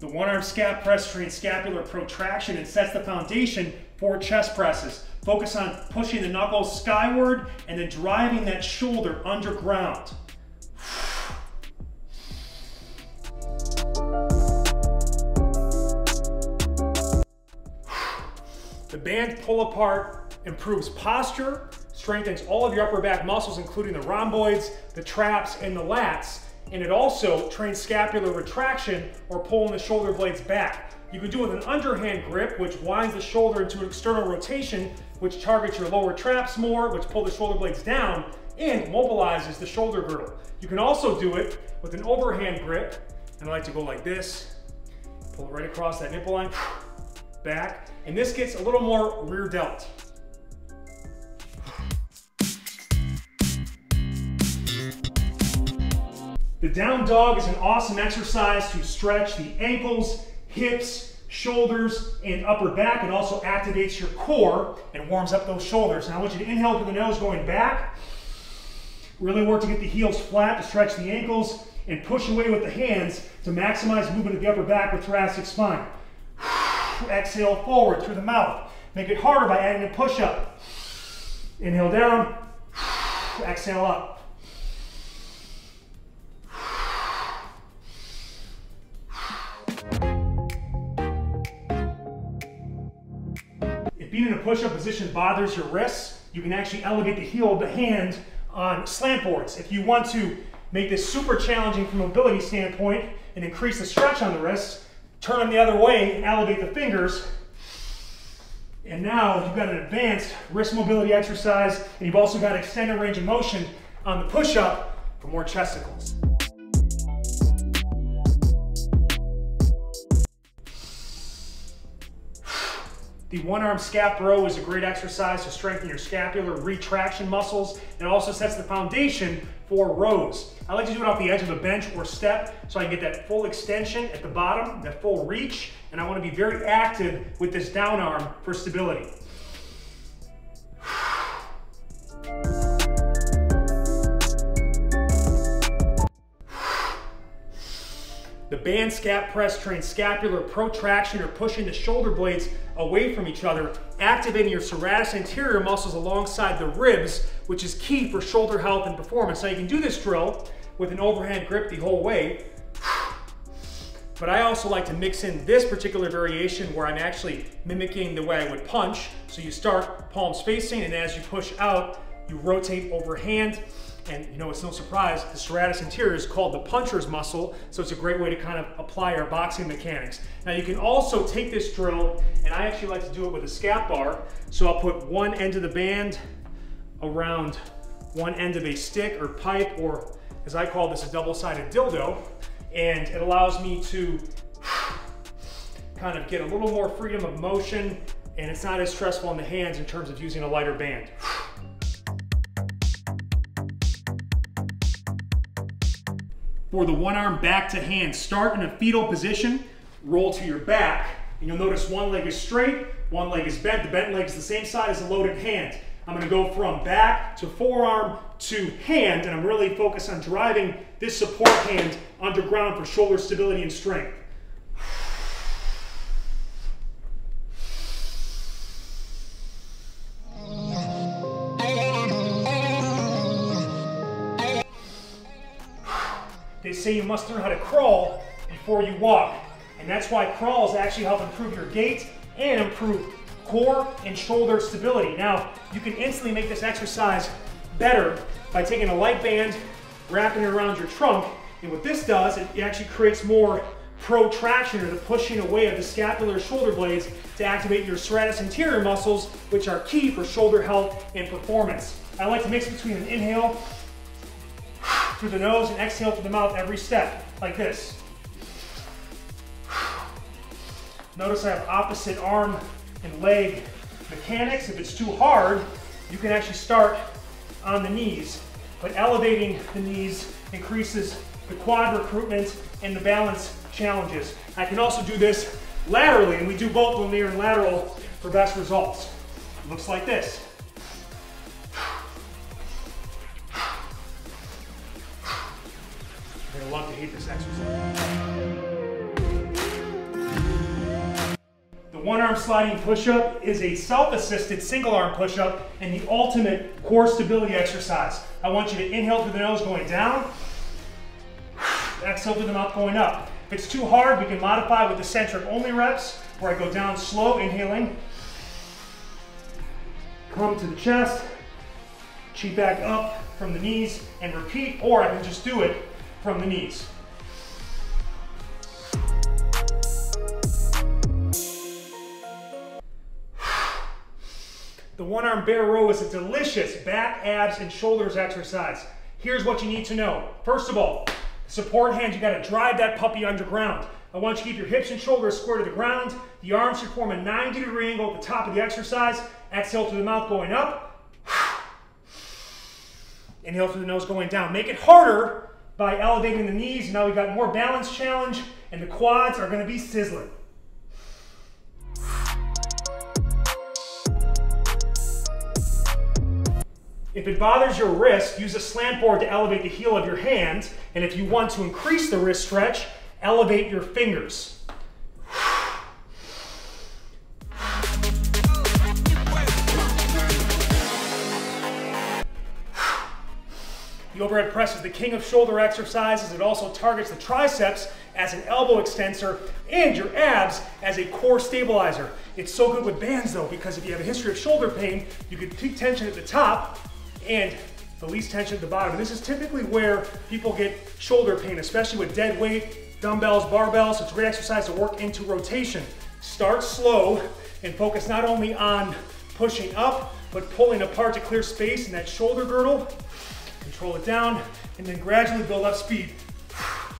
The one-arm scap press trains scapular protraction and sets the foundation for chest presses. Focus on pushing the knuckles skyward and then driving that shoulder underground. The band pull-apart improves posture, strengthens all of your upper back muscles, including the rhomboids, the traps, and the lats. And it also trains scapular retraction or pulling the shoulder blades back. You can do it with an underhand grip, which winds the shoulder into an external rotation, which targets your lower traps more, which pull the shoulder blades down and mobilizes the shoulder girdle. You can also do it with an overhand grip, and I like to go like this, pull it right across that nipple line, back, and this gets a little more rear delt. The down dog is an awesome exercise to stretch the ankles, hips, shoulders, and upper back. It also activates your core and warms up those shoulders. Now I want you to inhale through the nose going back. Really work to get the heels flat to stretch the ankles and push away with the hands to maximize movement of the upper back or thoracic spine. Exhale forward through the mouth. Make it harder by adding a push-up. Inhale down, exhale up. If being in a push-up position bothers your wrists, you can actually elevate the heel of the hand on slant boards. If you want to make this super challenging from a mobility standpoint and increase the stretch on the wrists, turn them the other way and elevate the fingers. And now you've got an advanced wrist mobility exercise, and you've also got extended range of motion on the push-up for more chesticles. The one-arm scap row is a great exercise to strengthen your scapular retraction muscles. It also sets the foundation for rows. I like to do it off the edge of a bench or step so I can get that full extension at the bottom, that full reach, and I want to be very active with this down arm for stability. The band scap press trains scapular protraction or pushing the shoulder blades away from each other, activating your serratus anterior muscles alongside the ribs, which is key for shoulder health and performance. Now you can do this drill with an overhand grip the whole way, but I also like to mix in this particular variation where I'm actually mimicking the way I would punch. So you start palms facing, and as you push out, you rotate overhand. And you know, it's no surprise, the serratus anterior is called the puncher's muscle, so it's a great way to kind of apply our boxing mechanics. Now you can also take this drill, and I actually like to do it with a scap bar. So I'll put one end of the band around one end of a stick or pipe, or as I call this, a double-sided dildo, and it allows me to kind of get a little more freedom of motion, and it's not as stressful on the hands in terms of using a lighter band. For the one arm back to hand, start in a fetal position, roll to your back, and you'll notice one leg is straight, one leg is bent. The bent leg is the same side as the loaded hand. I'm gonna go from back to forearm to hand, and I'm really focused on driving this support hand underground for shoulder stability and strength. They say you must learn how to crawl before you walk, and that's why crawls actually help improve your gait and improve core and shoulder stability. Now, you can instantly make this exercise better by taking a light band, wrapping it around your trunk, and what this does, it actually creates more protraction, or the pushing away of the scapular shoulder blades to activate your serratus anterior muscles, which are key for shoulder health and performance. I like to mix between an inhale through the nose and exhale through the mouth every step, like this. Notice I have opposite arm and leg mechanics. If it's too hard, you can actually start on the knees, but elevating the knees increases the quad recruitment and the balance challenges. I can also do this laterally, and we do both linear and lateral for best results. It looks like this. You're gonna love to hate this exercise. The one arm sliding push-up is a self-assisted single arm push-up and the ultimate core stability exercise. I want you to inhale through the nose going down, exhale through the mouth going up. If it's too hard, we can modify with the centric only reps, where I go down slow, inhaling, come to the chest, chi back up from the knees and repeat, or I can just do it from the knees. The one arm bear row is a delicious back, abs, and shoulders exercise. Here's what you need to know. First of all, support hand, you gotta drive that puppy underground. I want you to keep your hips and shoulders square to the ground. The arms should form a 90-degree angle at the top of the exercise. Exhale through the mouth going up. Inhale through the nose going down. Make it harder by elevating the knees. Now we've got more balance challenge, and the quads are gonna be sizzling. If it bothers your wrist, use a slant board to elevate the heel of your hand. And if you want to increase the wrist stretch, elevate your fingers. The overhead press is the king of shoulder exercises. It also targets the triceps as an elbow extensor and your abs as a core stabilizer. It's so good with bands though, because if you have a history of shoulder pain, you can peak tension at the top and the least tension at the bottom. And this is typically where people get shoulder pain, especially with dead weight, dumbbells, barbells. So it's a great exercise to work into rotation. Start slow and focus not only on pushing up, but pulling apart to clear space in that shoulder girdle. Control it down, and then gradually build up speed.